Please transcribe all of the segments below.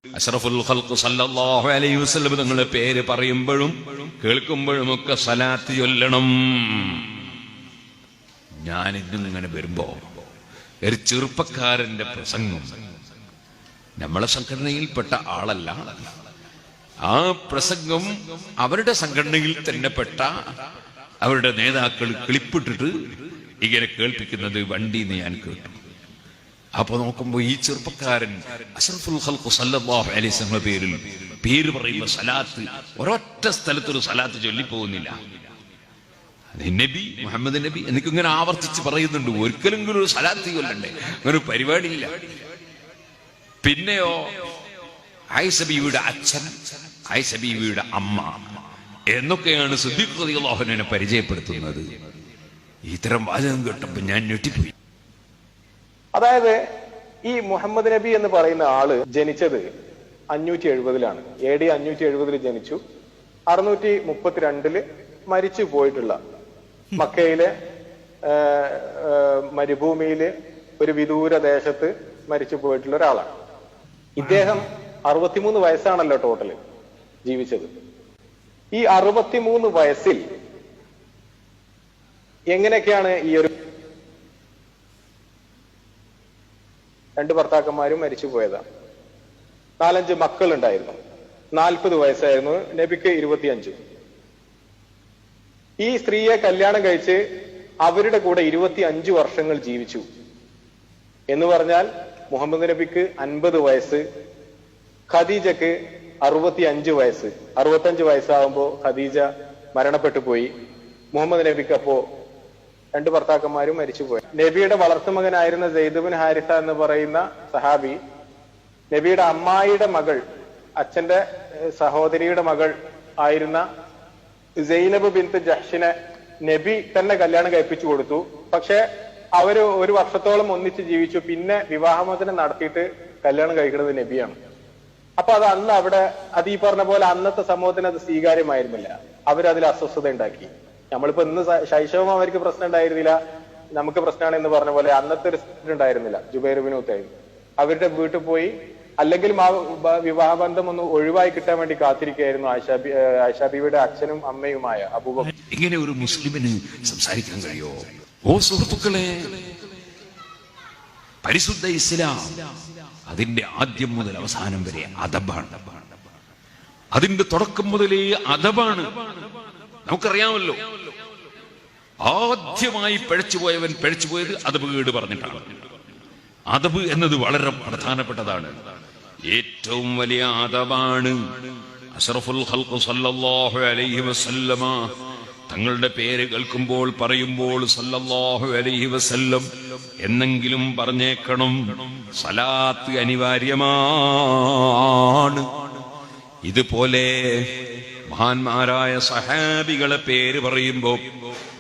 അഷ്റഫുൽ ഖൽഖ് സല്ലല്ലാഹു അലൈഹി വസല്ലം തങ്ങളുടെ പേര് പറയുമ്പോഴും കേൾക്കുമ്പോഴുമൊക്കെ സലാത്ത് ചൊല്ലണം. ഞാനിങ്ങനെ വരുമ്പോ ഒരു ചെറുപ്പക്കാരന്റെ പ്രസംഗം, നമ്മളെ സംഘടനയിൽപ്പെട്ട ആളല്ല, ആ പ്രസംഗം അവരുടെ സംഘടനയിൽ തന്നെ പെട്ട അവരുടെ നേതാക്കൾ ക്ലിപ്പിട്ടിട്ട് ഇങ്ങനെ കേൾപ്പിക്കുന്നത് വണ്ടിന്ന് ഞാൻ കേട്ടു. അപ്പൊ നോക്കുമ്പോ ഈ ചെറുപ്പക്കാരൻ അഷ്റഫുൽ ഖൽഖ് സല്ലല്ലാഹു അലൈഹി വസല്ലം പേര് പറയുമ്പോ സലാത്ത് ഒരൊറ്റ സ്ഥലത്തൊരു സലാത്ത് ചൊല്ലിപ്പോകുന്നില്ല. നബി മുഹമ്മദ് നബി എനിക്കിങ്ങനെ ആവർത്തിച്ച് പറയുന്നുണ്ട്. ഒരിക്കലും ഒരു സലാത്ത് ചൊല്ലണ്ടേ, അങ്ങനെ ഒരു പരിപാടിയില്ല. പിന്നെയോ ആയിഷ ബീവിയുടെ അച്ഛൻ, ആയിഷ ബീവിയുടെ അമ്മ എന്നൊക്കെയാണ് സിദ്ദീഖ് റളിയല്ലാഹു അൻഹുവിനെ പരിചയപ്പെടുത്തുന്നത്. ഇത്തരം വാചകം കേട്ടപ്പോ ഞാൻ ഞെട്ടിപ്പോയി. അതായത് ഈ മുഹമ്മദ് നബി എന്ന് പറയുന്ന ആള് ജനിച്ചത് 570-ലാണ്. AD 570 ജനിച്ചു. 632 മരിച്ചു പോയിട്ടുള്ള മക്കയിലെ മരുഭൂമിയില് ഒരു വിദൂര ദേശത്ത് മരിച്ചു പോയിട്ടുള്ള ഒരാളാണ്. ഇദ്ദേഹം 63 വയസ്സാണല്ലോ ടോട്ടല് ജീവിച്ചത്. ഈ 63 വയസ്സിൽ എങ്ങനെയൊക്കെയാണ് ഈ ഒരു 2 ഭർത്താക്കന്മാരും മരിച്ചു പോയതാണ്. 4-5 മക്കൾ ഉണ്ടായിരുന്നു. 40 വയസ്സായിരുന്നു നബിക്ക്. 25 ഈ സ്ത്രീയെ കല്യാണം കഴിച്ച് അവരുടെ കൂടെ 25 വർഷങ്ങൾ ജീവിച്ചു എന്ന് പറഞ്ഞാൽ മുഹമ്മദ് നബിക്ക് 50 വയസ്സ്, ഖദീജക്ക് 65 വയസ്സ്. 65 വയസ്സാകുമ്പോ ഖദീജ മരണപ്പെട്ടു പോയി. മുഹമ്മദ് നബിക്ക് അപ്പോ 2 ഭർത്താക്കന്മാരും മരിച്ചുപോയി. നബിയുടെ വളർത്തുമകനായിരുന്ന സെയ്ദ് ബിൻ ഹാരിസ എന്ന് പറയുന്ന സഹാബി നബിയുടെ അമ്മായിയുടെ മകൾ, അച്ഛന്റെ സഹോദരിയുടെ മകൾ ആയിരുന്ന സൈനബ് ബിൻത്ത് ജഹ്ഷിനെ നബി തന്നെ കല്യാണം കഴിപ്പിച്ചു കൊടുത്തു. പക്ഷെ അവര് 1 വർഷത്തോളം ഒന്നിച്ച് ജീവിച്ചു. പിന്നെ വിവാഹമോചനം നടത്തിയിട്ട് കല്യാണം കഴിക്കുന്നത് നബിയാണ്. അപ്പൊ അത് അന്ന് അവിടെ അത് ഈ പറഞ്ഞ പോലെ അന്നത്തെ സമൂഹത്തിന് അത് സ്വീകാര്യമായിരുന്നില്ല. അവരതിൽ അസ്വസ്ഥത ഉണ്ടാക്കി. നമ്മളിപ്പോ ഇന്ന് ശൈശവം അവർക്ക് പ്രശ്നം ഉണ്ടായിരുന്നില്ല, നമുക്ക് പ്രശ്നമാണ് എന്ന് പറഞ്ഞ പോലെ അന്നത്തെ ഒരു ഉണ്ടായിരുന്നില്ല. ജുബൈർ ബിൻ ഉത്തൈം അവരുടെ വീട്ടിൽ പോയി അല്ലെങ്കിലും ആ വിവാഹബന്ധം ഒന്ന് ഒഴിവായി കിട്ടാൻ വേണ്ടി കാത്തിരിക്കുകയായിരുന്നു ആയിഷ ബീവിയുടെ അച്ഛനും അമ്മയുമായ അബൂബക്കർ. ഇങ്ങനെ ഒരു മുസ്ലിമിന് സംസാരിക്കാൻ കഴിയോ? ഓ സുഹൃത്തുക്കളെ, പരിശുദ്ധ ഇസ്ലാം അതിന്റെ ആദ്യം മുതൽ അവസാനം വരെ അദബാണ്. അതിന്റെ തുടക്കം മുതലേ അദബാണ്. നമുക്കറിയാമല്ലോ, ആദ്യമായി പിഴച്ചുപോയവൻ പിഴച്ചുപോയത് അദബ് കേട് പറഞ്ഞിട്ടാണ്. അദബ് എന്നത് വളരെ പ്രധാനപ്പെട്ടതാണ്. ഏറ്റവും വലിയ അദബാണ് അഷ്റഫുൽ ഖൽഖ് സല്ലല്ലാഹു അലൈഹി വസല്ലമ തങ്ങളുടെ പേര് കേൾക്കുമ്പോൾ പറയുമ്പോൾ സല്ലല്ലാഹു അലൈഹി വസല്ലം എന്നെങ്കിലും പറഞ്ഞേക്കണം. സലാത്ത് അനിവാര്യമാണ്. ഇതുപോലെ മഹാന്മാരായ സഹാബികളെ പേര് പറയുമ്പോ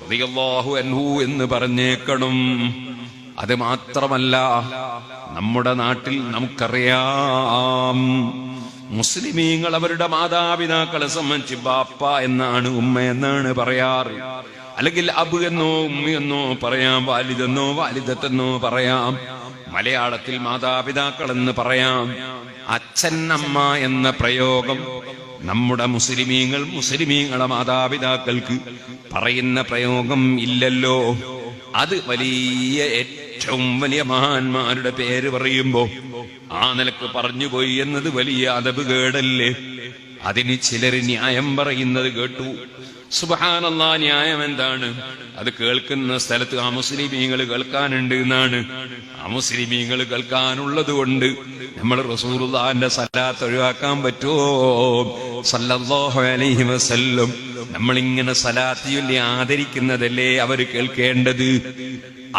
റളിയല്ലാഹു അൻഹു എന്ന് പറഞ്ഞേക്കണം. അത് മാത്രമല്ല, നമ്മുടെ നാട്ടിൽ നമുക്കറിയാം, മുസ്ലിമീങ്ങൾ അവരുടെ മാതാപിതാക്കളെ സംബന്ധിച്ച് ബാപ്പ എന്നാണ്, ഉമ്മ എന്നാണ് പറയാറ്. അല്ലെങ്കിൽ അബ് എന്നോ ഉമ്മയെന്നോ പറയാം, വാലിദെന്നോ വാലിദത്തെന്നോ പറയാം. മലയാളത്തിൽ മാതാപിതാക്കൾ എന്ന് പറയാം. അച്ഛൻ അമ്മ എന്ന പ്രയോഗം നമ്മുടെ മുസ്ലിമീങ്ങളെ മാതാപിതാക്കൾക്ക് പറയുന്ന പ്രയോഗം ഇല്ലല്ലോ. അത് വലിയ ഏറ്റവും വലിയ മഹാന്മാരുടെ പേര് പറയുമ്പോ ആ നിലക്ക് പറഞ്ഞുപോയി എന്നത് വലിയ അദബ് കേടല്ലേ? അതിന് ചിലര് ന്യായം പറയുന്നത് കേട്ടു. സുബ്ഹാനല്ലാഹ്, ന്യായം എന്താണ്? അത് കേൾക്കുന്ന സ്ഥലത്ത് ആ മുസ്ലിമീങ്ങൾ കേൾക്കാനുണ്ട് എന്നാണ്. ആ മുസ്ലിമീങ്ങൾ കേൾക്കാനുള്ളത് കൊണ്ട് നമ്മൾ റസൂലുള്ളാഹിന്റെ സലാത്ത് ഒഴിവാക്കാൻ പറ്റുമോ? സല്ലല്ലാഹു അലൈഹി വസല്ലം നമ്മളിങ്ങനെ സലാത്ത് ചൊല്ലി ആദരിക്കുന്നതല്ലേ അവര് കേൾക്കേണ്ടത്.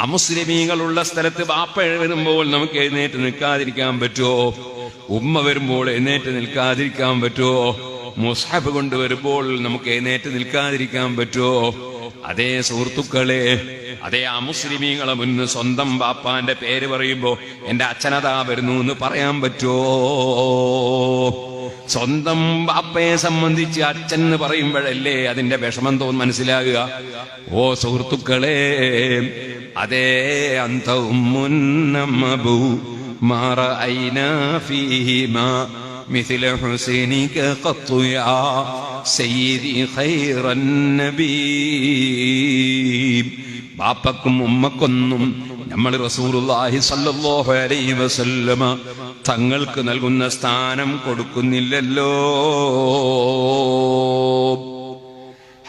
അമുസ്ലിമീങ്ങളുള്ള സ്ഥലത്ത് ബാപ്പ വരുമ്പോൾ നമുക്ക് എഴുന്നേറ്റ് നിൽക്കാതിരിക്കാൻ പറ്റുമോ? ഉമ്മ വരുമ്പോൾ എഴുന്നേറ്റ് നിൽക്കാതിരിക്കാൻ പറ്റുമോ? മുസ്ഹബ് കൊണ്ടുവരുമ്പോൾ നമുക്ക് എഴുന്നേറ്റ് നിൽക്കാതിരിക്കാൻ പറ്റുമോ? അതേ സുഹൃത്തുക്കളെ, അതേ അമുസ്ലിമീങ്ങളെ മുന്ന് സ്വന്തം ബാപ്പാന്റെ പേര് പറയുമ്പോ എന്റെ അച്ഛനതാ വരുന്നു എന്ന് പറയാൻ പറ്റുമോ? സ്വന്തം ബാപ്പയെ സംബന്ധിച്ച് അച്ഛൻ എന്ന് പറയുമ്പോഴല്ലേ അതിന്റെ വിഷമം മനസ്സിലാകുക. ഓ സുഹൃത്തുക്കളെ, അതേ അന്തവും മുന്നമ്മബു മാറ ഐന ഫീഹിമാ مثل حسينك قط يا سيدي خير النبي. ബാപ്പക്കും ഉമ്മക്കൊന്നും നമ്മൾ റസൂലുള്ളാഹി സ്വല്ലല്ലാഹു അലൈഹി വസല്ലമ തങ്ങൾക്ക് നൽകുന്ന സ്ഥാനം കൊടുക്കുന്നില്ലല്ലോ.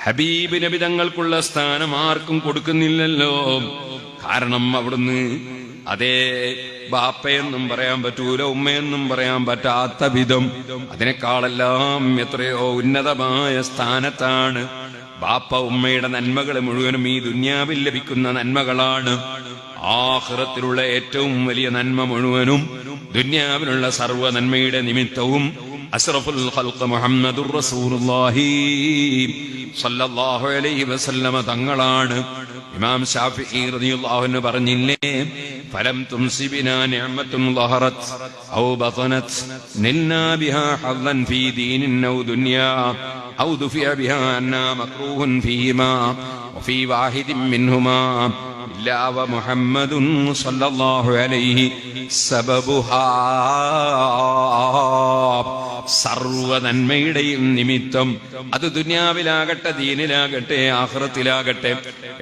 ഹബീബ് നബി തങ്ങൾക്കുള്ള സ്ഥാനം ആർക്കും കൊടുക്കുന്നില്ലല്ലോ. കാരണം അവിടുന്ന് അതേ ബാപ്പയെന്നും പറയാൻ പറ്റൂല, ഉമ്മയെന്നും പറയാൻ പറ്റാത്ത വിധം അതിനേക്കാളെല്ലാം എത്രയോ ഉന്നതമായ സ്ഥാനത്താണ്. ബാപ്പ ഉമ്മയുടെ നന്മകൾ മുഴുവനും ഈ ദുന്യാവിൽ ലഭിക്കുന്ന നന്മകളാണ്. ആഖിറത്തിലുള്ള ഏറ്റവും വലിയ നന്മ മുഴുവനും ദുന്യാവിലുള്ള സർവ്വ നന്മയുടെ നിമിത്തവും അസ്റഫുൽ ഖൽഖ് മുഹമ്മദുർ റസൂലുള്ളാഹി സ്വല്ലല്ലാഹു അലൈഹി വസല്ലമ തങ്ങളാണ്. ഇമാം ശാഫിഈ റളിയല്ലാഹു അൻഹു പറഞ്ഞില്ലേ, ഫലം തുംസിബിനാ നിഅമത്തുൻ ളഹറത് ഔ ബതനത് നിൽനാ ബിഹാ ഹദ്ദൻ ഫീ ദീനിൻ ഔ ദുനിയാ ഔ ദുഫിഅ ബിഹാ അന്നാ മക്റൂഹുൻ ഫീഹിമാ വഫീ വാഹിദിൻ മിൻഹുമാ ഇല്ലാ വമുഹമ്മദുൻ സ്വല്ലല്ലാഹു അലൈഹി സബബുഹാ. സർവ നന്മയുടെയും നിമിത്തം അത് ദുനിയാവിലാകട്ടെ, ദീനിലാകട്ടെ, ആഖിറത്തിലാകട്ടെ,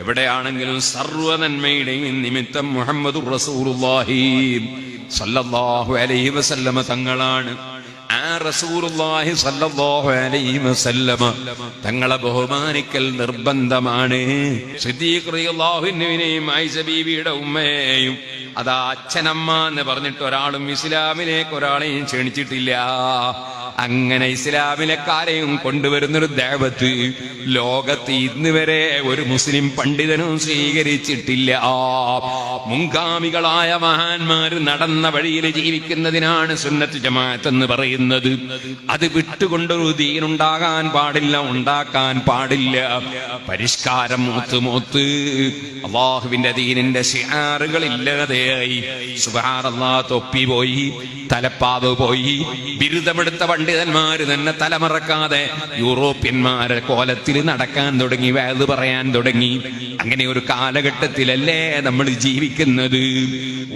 എവിടെയാണെങ്കിലും സർവ നന്മയുടെയും നിമിത്തം മുഹമ്മദുർ റസൂലുള്ളാഹി സ്വല്ലല്ലാഹു അലൈഹി വസല്ലമ തങ്ങളാണ്. ആ റസൂലുള്ളാഹി സ്വല്ലല്ലാഹു അലൈഹി വസല്ലമ തങ്ങളെ ബഹുമാനിക്കൽ നിർബന്ധമാണ്. സിദ്ദീഖ് റളിയല്ലാഹു അൻഹുവിനെയും ആയിഷ ബീവിയുടെ ഉമ്മയെയും അതാ അച്ഛനമ്മ എന്ന് പറഞ്ഞിട്ട് ഒരാളും ഇസ്ലാമിലേക്ക് ഒരാളെയും ക്ഷണിച്ചിട്ടില്ല. അങ്ങനെ ഇസ്ലാമിലെക്കാരെയും കൊണ്ടുവരുന്നൊരു ദഅവത്ത് ലോകത്ത് ഇന്ന് വരെ ഒരു മുസ്ലിം പണ്ഡിതനും സ്വീകരിച്ചിട്ടില്ല. മുൻഗാമികളായ മഹാന്മാര് നടന്ന വഴിയിൽ ജീവിക്കുന്നതിനാണ് സുന്നത്ത് ജമാഅത്ത് എന്ന് പറയുന്നത്. അത് വിട്ടുകൊണ്ടൊരു ദീനുണ്ടാകാൻ പാടില്ല, ഉണ്ടാക്കാൻ പാടില്ല. പരിഷ്കാരം മൂത്ത് അല്ലാഹുവിന്റെ ദീനിന്റെ ശിആറുകൾ ഇല്ലാതെയായി. സുബ്ഹാനല്ലാഹ്, തൊപ്പി പോയി, തലപ്പാവ് പോയി, ബിരുദമെടുത്ത പണ്ഡിതന്മാര് തന്നെ തലമറക്കാതെ യൂറോപ്യന്മാരെ കോലത്തിൽ നടക്കാൻ തുടങ്ങി, വഅദ് പറയാൻ തുടങ്ങി. അങ്ങനെ ഒരു കാലഘട്ടത്തിലല്ലേ നമ്മൾ ജീവിക്കുന്നത്?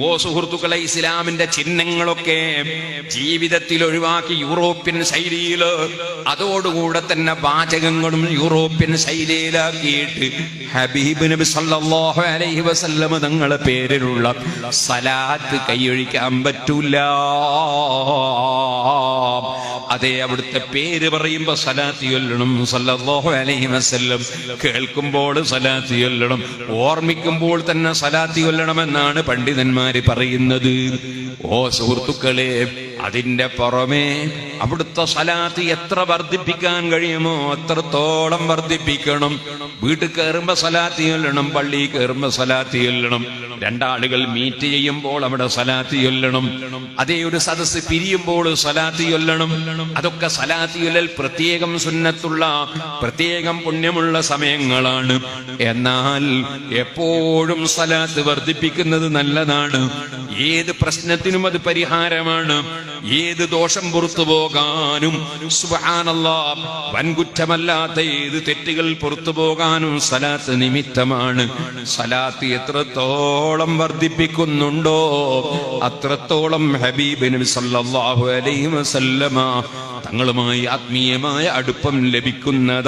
ഓ സുഹൃത്തുക്കളെ, ഇസ്ലാമിന്റെ ചിഹ്നങ്ങളൊക്കെ ജീവിതത്തിൽ ഒഴിവാക്കി യൂറോപ്യൻ ശൈലിയില്, അതോടുകൂടെ തന്നെ വാചകങ്ങളും യൂറോപ്യൻ ശൈലിയിലാക്കിയിട്ട് ഹബീബ് നബി സല്ലല്ലാഹു അലൈഹി വസല്ലമ തങ്ങളുടെ പേരിലുള്ള സലാത്ത് കൈയൊഴിക്കാൻ പറ്റൂല. അതേ, അവിടുത്തെ പേര് പറയുമ്പോ സലാത്ത് ചൊല്ലണം സല്ലല്ലാഹു അലൈഹി വസല്ലം. കേൾക്കുമ്പോൾ സലാത്ത് ചൊല്ലണം, ഓർമ്മിക്കുമ്പോൾ തന്നെ സലാത്ത് ചൊല്ലണമെന്നാണ് പണ്ഡിതന്മാര് പറയുന്നത്. ഓ സുഹൃത്തുക്കളെ, അതിന്റെ പുറമെ അവിടുത്തെ സലാത്ത് എത്ര വർദ്ധിപ്പിക്കാൻ കഴിയുമോ അത്രത്തോളം വർദ്ധിപ്പിക്കണം. വീട്ടിൽ കയറുമ്പോ സലാത്ത് ചൊല്ലണം, പള്ളിയിൽ കയറുമ്പോ സലാത്ത് ചൊല്ലണം, രണ്ടാളുകൾ മീറ്റ് ചെയ്യുമ്പോൾ അവിടെ സലാത്ത് ചൊല്ലണം, അതേ ഒരു സദസ്സ് പിരിയുമ്പോൾ സലാത്ത് ചൊല്ലണം. അതൊക്കെ സലാത്ത് ചൊല്ലൽ പ്രത്യേകം സുന്നത്തുള്ള, പ്രത്യേകം പുണ്യമുള്ള സമയങ്ങളാണ്. എന്നാൽ എപ്പോഴും സലാത്ത് വർദ്ധിപ്പിക്കുന്നത് നല്ലതാണ്. ഏത് പ്രശ്നത്തിനും അത് പരിഹാരമാണ്. ഏത് ദോഷം പുറത്തു പോകാനും, സുബ്ഹാനല്ലാഹ്, വൻകുറ്റമല്ലാത്ത ഏത് തെറ്റുകൾ പുറത്തു പോകാനും സലാത്ത് നിമിത്തമാണ്. സലാത്ത് എത്രത്തോളം വർദ്ധിപ്പിക്കുന്നുണ്ടോ അത്രത്തോളം ഹബീബ് നബി സല്ലല്ലാഹു അലൈഹി വസല്ലമ തങ്ങളുമായി ആത്മീയമായ അടുപ്പം ലഭിക്കുന്നതാണ്.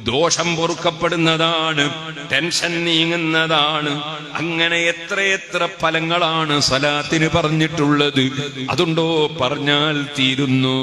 ദോഷം പൊറുക്കപ്പെടുന്നതാണ്, ടെൻഷൻ നീങ്ങുന്നതാണ്. അങ്ങനെ എത്രയെത്ര ഫലങ്ങളാണ് സലാത്തിന് പറഞ്ഞിട്ടുള്ളത്. അതുണ്ടോ പറഞ്ഞാൽ തീരുന്നു.